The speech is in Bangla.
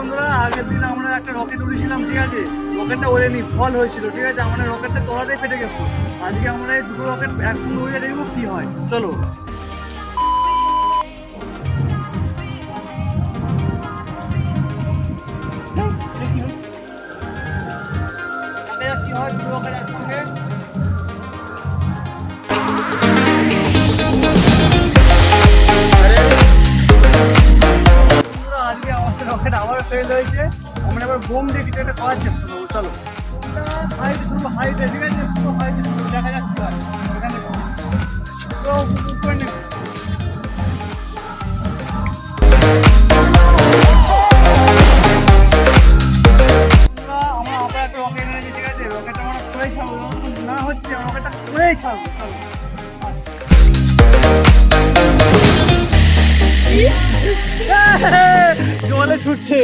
বন্ধুরা, আগের দিন আমরা একটা রকেট উড়েছিলাম, ঠিক আছে? রকেটটা ওড়েনি, ফল হয়েছিল, ঠিক আছে? আমাদের রকেটটা তলাতেই ফেটে গেছে। আজকে আমরা এই দুটো রকেট একসঙ্গে উড়িয়ে দেখবো কি হয়। চলো। কি হয় দুটো রকেট একসঙ্গে? আজকে আমাদের রকেট আবার ফেল হয়েছে। আমরা এবার বোম দিয়ে কিছু একটা করার চেষ্টা করবো। চলো হাইটে তুলবো, হাইটে, ঠিক আছে? পুরো হাইটে তুলবো, দেখা যাক কি হয়। এখানে তো উপরে নেবে। আমরা আবার একটা রকেট এনেছি, ঠিক আছে? রকেটটা আমরা করেই ছাড়বো, না হচ্ছে রকেটটা করেই ছাড়বো। চলো জলে ছুটছে।